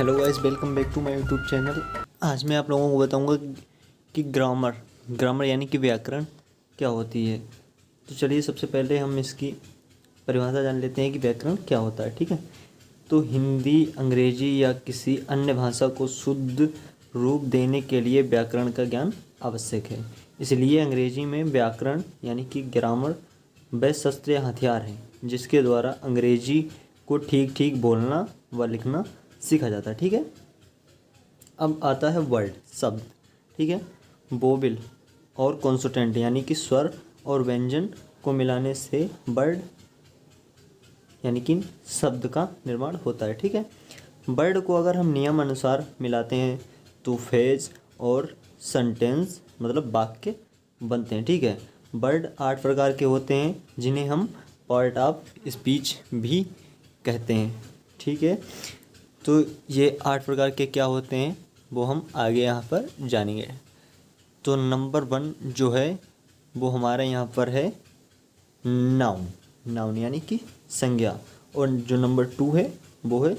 Hello guys, welcome back to my YouTube channel. आज मैं आप लोगों को बताऊंगा कि ग्रामर यानी कि व्याकरण क्या होती है। तो चलिए सबसे पहले हम इसकी परिभाषा जान लेते हैं कि व्याकरण क्या होता है। ठीक है, तो हिंदी, अंग्रेजी या किसी अन्य भाषा को शुद्ध रूप देने के लिए व्याकरण का ज्ञान आवश्यक है। इसलिए अंग्रेजी में व्याकरण यानी कि ग्रामर वह शस्त्र या हथियार है जिसके द्वारा अंग्रेजी को ठीक ठीक बोलना व लिखना सीखा जाता है। ठीक है, अब आता है वर्ड शब्द। ठीक है, वोवेल और कॉन्सोनेंट यानी कि स्वर और व्यंजन को मिलाने से वर्ड यानी कि शब्द का निर्माण होता है। ठीक है, वर्ड को अगर हम नियम अनुसार मिलाते हैं तो फ्रेज और सेंटेंस मतलब वाक्य बनते हैं। ठीक है, वर्ड 8 प्रकार के होते हैं जिन्हें हम पार्ट ऑफ स्पीच भी कहते हैं। ठीक है, तो ये 8 प्रकार के क्या होते हैं वो हम आगे यहाँ पर जानेंगे। तो नंबर 1 जो है वो हमारे यहाँ पर है नाउन यानी कि संज्ञा, और जो नंबर 2 है वो है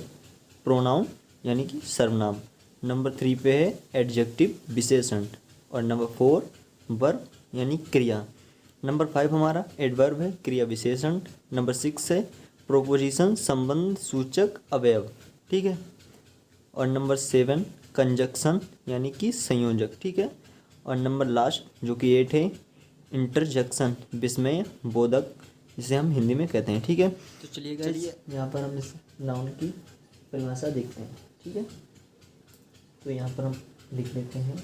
प्रोनाउन यानी कि सर्वनाम। नंबर 3 पे है एडजेक्टिव विशेषण, और नंबर 4 वर्ब यानी क्रिया। नंबर 5 हमारा एडवर्ब है क्रिया विशेषण। नंबर 6 है प्रोपोजिशन संबंध सूचक अवयव। ठीक है, और नंबर 7 कंजक्शन यानी कि संयोजक। ठीक है, और नंबर लास्ट जो कि 8 है इंटरजेक्शन विस्मय बोधक, जिसे हम हिंदी में कहते हैं। ठीक है, तो चलिए यहाँ पर हम इस नाउन की परिभाषा देखते हैं। ठीक है, तो यहाँ पर हम लिख लेते हैं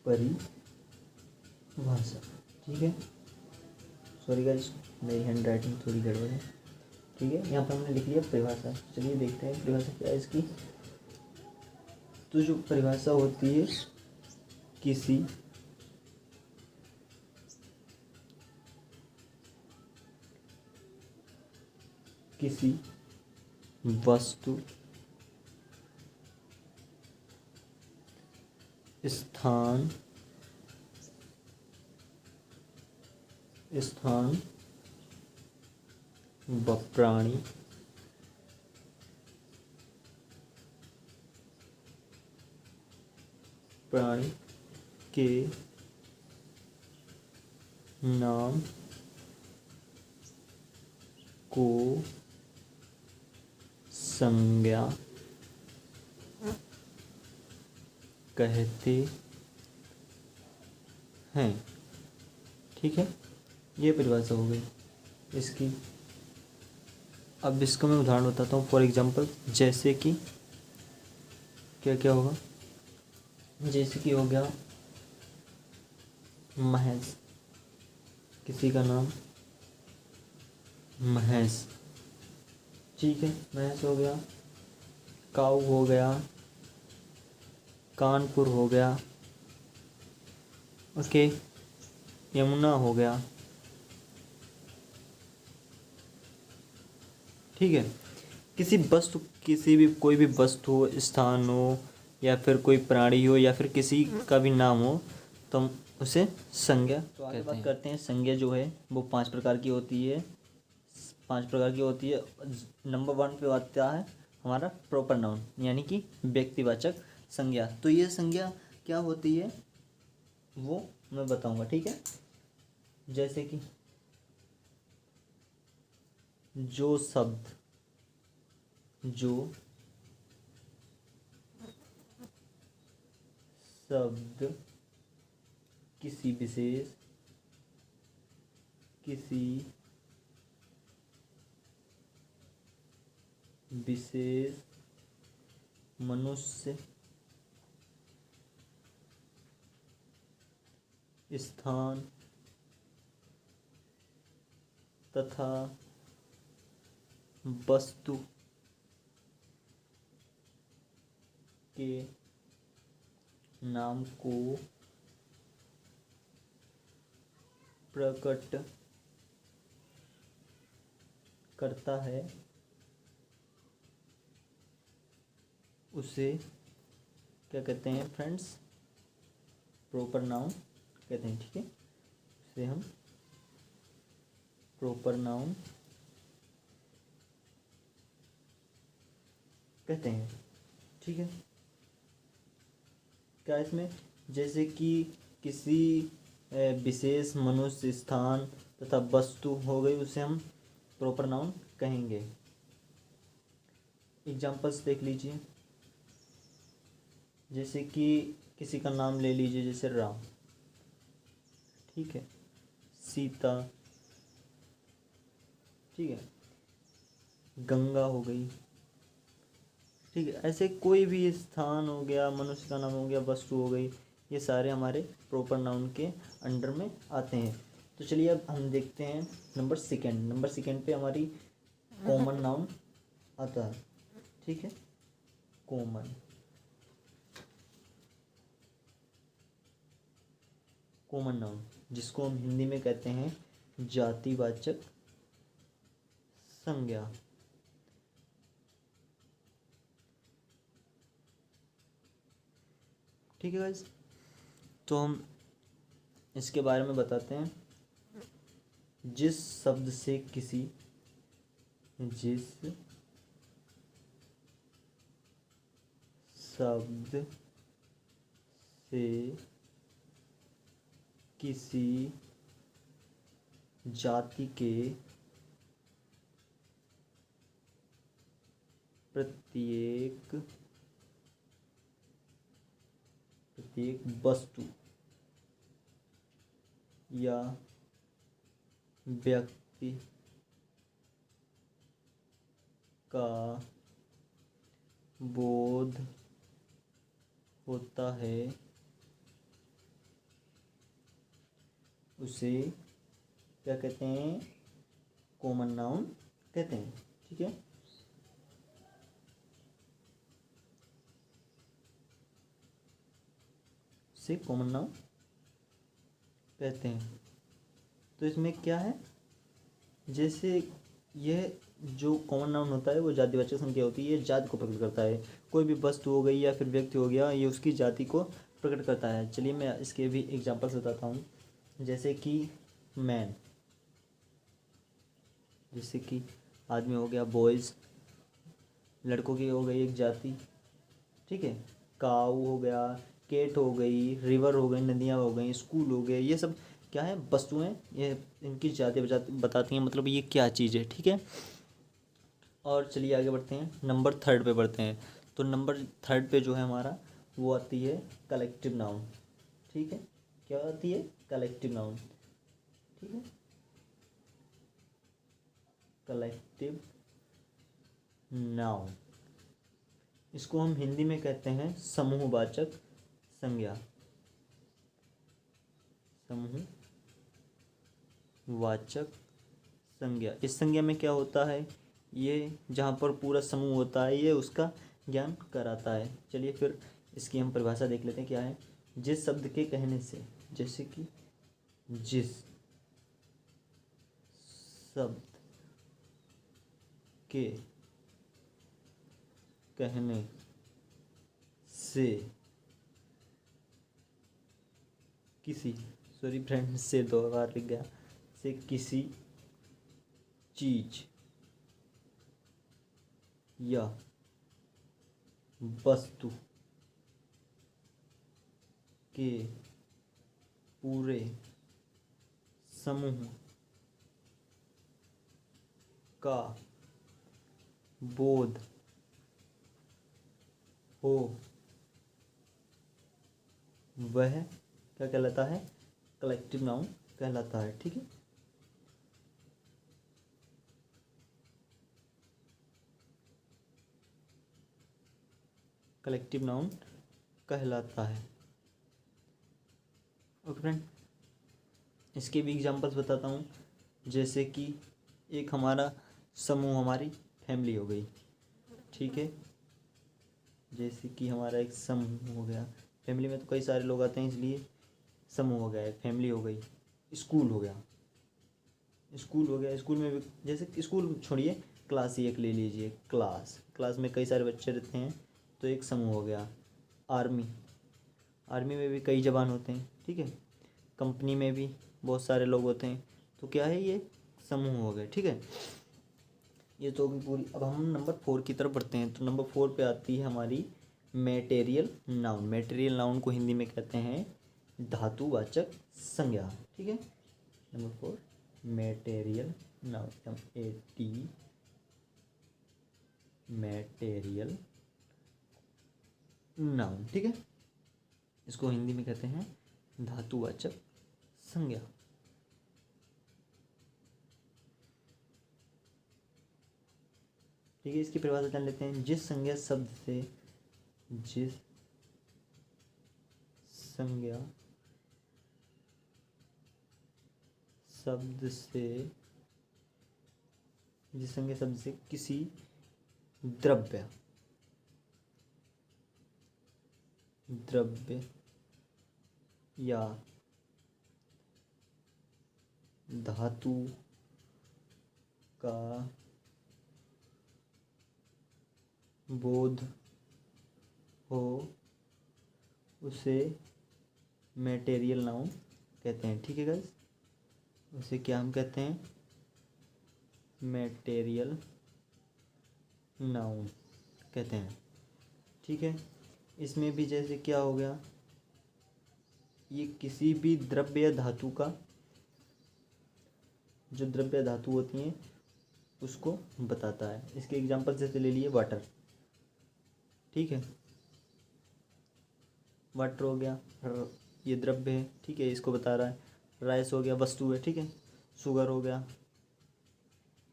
परिभाषा। ठीक है, सॉरी गाइस मेरी हैंड राइटिंग थोड़ी गड़बड़ है। ठीक है, यहाँ पर हमने लिख लिया परिभाषा। चलिए देखते हैं परिभाषा क्या है इसकी। तो जो परिभाषा होती है किसी वस्तु, स्थान व प्राणी के नाम को संज्ञा कहते हैं। ठीक है, ये परिभाषा हो गई इसकी। अब इसका मैं उदाहरण बताता हूँ। फॉर एग्जांपल जैसे कि क्या क्या होगा, जैसे कि हो गया महेश, किसी का नाम महेश। ठीक है, महेश हो गया। काऊ हो गया, कानपुर हो गया। ओके, यमुना हो गया। ठीक है, किसी वस्तु, किसी भी कोई भी वस्तु हो, स्थान हो, या फिर कोई प्राणी हो, या फिर किसी का भी नाम हो, तो हम उसे संज्ञा तो आगे बात करते हैं। संज्ञा जो है वो 5 प्रकार की होती है। 5 प्रकार की होती है। नंबर 1 पे आता है हमारा प्रॉपर नाउन यानी कि व्यक्तिवाचक संज्ञा। तो ये संज्ञा क्या होती है वो मैं बताऊंगा। ठीक है, जैसे कि जो शब्द किसी विशेष मनुष्य, स्थान तथा वस्तु के नाम को प्रकट करता है उसे क्या कहते हैं फ्रेंड्स, प्रॉपर नाउन कहते हैं। ठीक है, इसे हम प्रॉपर नाउन कहते हैं। ठीक है, क्या इसमें, जैसे कि किसी विशेष मनुष्य, स्थान तथा वस्तु हो गई, उसे हम प्रॉपर नाउन कहेंगे। एग्जांपल्स देख लीजिए, जैसे कि किसी का नाम ले लीजिए, जैसे राम। ठीक है, सीता। ठीक है, गंगा हो गई। ठीक है, ऐसे कोई भी स्थान हो गया, मनुष्य का नाम हो गया, वस्तु हो गई, ये सारे हमारे प्रॉपर नाउन के अंडर में आते हैं। तो चलिए अब हम देखते हैं नंबर सेकेंड पे हमारी कॉमन नाउन आता है। ठीक है, कॉमन नाउन, जिसको हम हिंदी में कहते हैं जातिवाचक संज्ञा। ठीक है गाइस, तो हम इसके बारे में बताते हैं। जिस शब्द से किसी जाति के प्रत्येक वस्तु या व्यक्ति का बोध होता है, उसे क्या कहते हैं, कॉमन नाउन कहते हैं। ठीक है, उसे कॉमन नाउन कहते हैं। तो इसमें क्या है, जैसे यह जो कॉमन नाउन होता है वो जातिवाचक संज्ञा होती है, ये जाति को प्रकट करता है। कोई भी वस्तु हो गई या फिर व्यक्ति हो गया, ये उसकी जाति को प्रकट करता है। चलिए मैं इसके भी एग्जांपल्स बताता हूँ। जैसे कि मैन, जैसे कि आदमी हो गया, बॉयज़, लड़कों की हो गई एक जाति। ठीक है, काऊ हो गया, केट हो गई, रिवर हो गई, नदियाँ हो गई, स्कूल हो गए, ये सब क्या है, वस्तुएं, ये इनकी जाति बताती हैं, मतलब ये क्या चीज़ है। ठीक है, और चलिए आगे बढ़ते हैं, नंबर थर्ड पे बढ़ते हैं। तो नंबर थर्ड पे जो है हमारा, वो आती है कलेक्टिव नाउन। ठीक है, क्या आती है, कलेक्टिव नाउन। ठीक है, कलेक्टिव नाउन, इसको हम हिंदी में कहते हैं समूहवाचक संज्ञा। समूहवाचक संज्ञा, इस संज्ञा में क्या होता है, ये जहाँ पर पूरा समूह होता है, ये उसका ज्ञान कराता है। चलिए फिर इसकी हम परिभाषा देख लेते हैं क्या है। जिस शब्द के कहने से, जैसे कि जिस शब्द के कहने से किसी, सॉरी फ्रेंड, से दो बार लिख गया, से किसी चीज या वस्तु के पूरे समूह का बोध हो, वह क्या कहलाता है, कलेक्टिव नाउन कहलाता है। ठीक है, कलेक्टिव नाउन कहलाता है। ओके फ्रेंड, इसके भी एग्जांपल्स बताता हूँ। जैसे कि एक हमारा समूह, हमारी फैमिली हो गई। ठीक है, जैसे कि हमारा एक समूह हो गया, फैमिली में तो कई सारे लोग आते हैं, इसलिए समूह हो गया, फैमिली हो गई। स्कूल हो गया, स्कूल में भी, जैसे स्कूल छोड़िए, क्लास ही एक ले लीजिए, क्लास में कई सारे बच्चे रहते हैं, तो एक समूह हो गया। आर्मी में भी कई जवान होते हैं। ठीक है, कंपनी में भी बहुत सारे लोग होते हैं, तो क्या है, ये समूह हो गए। ठीक है, ये तो होगी पूरी। अब हम नंबर 4 की तरफ बढ़ते हैं। तो नंबर 4 पे आती है हमारी मैटेरियल नाउन। मैटेरियल नाउन को हिंदी में कहते हैं धातुवाचक संज्ञा। ठीक है, number 4 material noun, MAT material noun. ठीक है, इसको हिंदी में कहते हैं धातुवाचक संज्ञा। ठीक है, इसकी परिभाषा जान लेते हैं। जिस संज्ञा शब्द से जिस संज्ञा शब्द से किसी द्रव्य या धातु का बोध हो उसे मैटेरियल नाउन कहते हैं। ठीक है गाइस, उसे क्या हम कहते हैं? मैटेरियल नाउन कहते हैं। ठीक है, इसमें भी जैसे क्या हो गया, ये किसी भी द्रव्य या धातु का, जो द्रव्य या धातु होती हैं उसको बताता है। इसके एग्जांपल जैसे ले लिए वाटर। ठीक है, वाटर हो गया, ये द्रव्य है। ठीक है, इसको बता रहा है। राइस हो गया, वस्तु है। ठीक है, शुगर हो गया,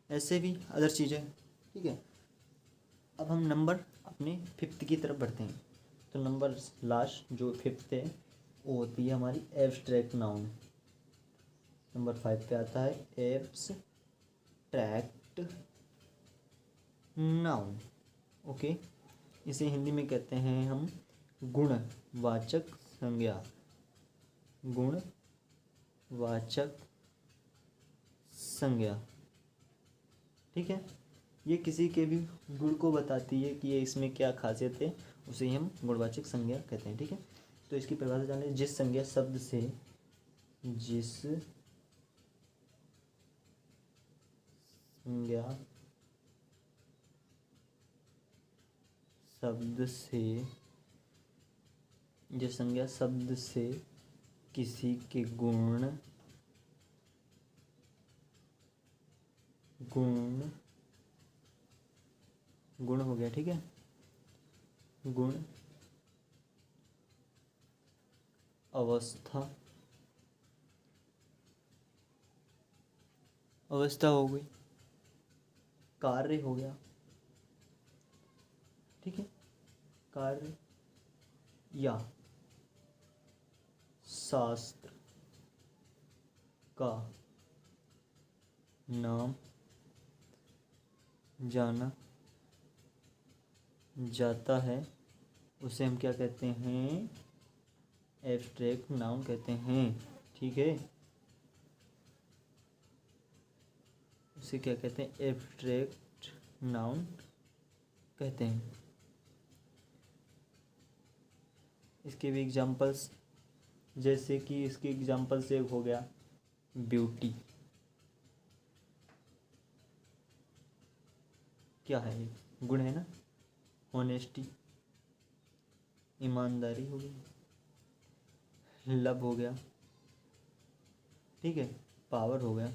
ऐसे भी अदर चीज़ें। ठीक है, अब हम नंबर अपने 5th की तरफ बढ़ते हैं। तो नंबर लास्ट जो 5th है वो होती है हमारी एब्स्ट्रैक्ट नाउन। नंबर 5 पे आता है एब्स्ट्रैक्ट नाउन। ओके, इसे हिंदी में कहते हैं हम गुणवाचक संज्ञा। गुणवाचक संज्ञा। ठीक है, ये किसी के भी गुण को बताती है कि ये इसमें क्या खासियत है, उसे ही हम गुणवाचक संज्ञा कहते हैं। ठीक है, तो इसकी परिभाषा जान लें। जिस संज्ञा शब्द से किसी के गुण हो गया। ठीक है, गुण, अवस्था हो गई, कार्य हो गया। ठीक है, कार्य या शास्त्र का नाम जाना जाता है, उसे हम क्या कहते हैं? एब्स्ट्रैक्ट नाउन कहते हैं। ठीक है, उसे क्या कहते हैं? एब्स्ट्रैक्ट नाउन कहते हैं। इसके भी एग्जांपल्स, जैसे कि इसके एग्जांपल से एक हो गया ब्यूटी। क्या है? गुण है ना। ऑनेस्टी, ईमानदारी हो गई। लव हो गया। ठीक है, पावर हो गया।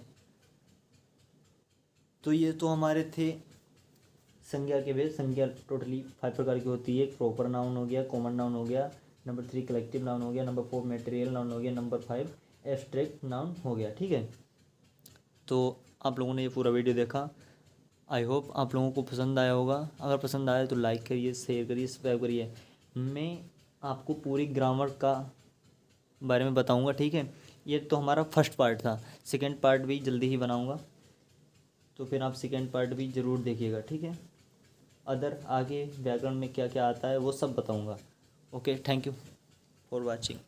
तो ये तो हमारे थे संज्ञा के भेद। संज्ञा टोटली 5 प्रकार की होती है। प्रॉपर नाउन हो गया, कॉमन नाउन हो गया, नंबर 3 कलेक्टिव नाउन हो गया, नंबर 4 मटेरियल नाउन हो गया, नंबर 5 एब्स्ट्रैक्ट नाउन हो गया। ठीक है, तो आप लोगों ने ये पूरा वीडियो देखा। आई होप आप लोगों को पसंद आया होगा। अगर पसंद आया तो लाइक करिए, शेयर करिए, सब्सक्राइब करिए। मैं आपको पूरी ग्रामर का बारे में बताऊंगा। ठीक है, ये तो हमारा फर्स्ट पार्ट था। सेकंड पार्ट भी जल्दी ही बनाऊंगा, तो फिर आप सेकंड पार्ट भी ज़रूर देखिएगा। ठीक है, अदर आगे व्याकरण में क्या क्या आता है वो सब बताऊंगा। Okay, thank you for watching.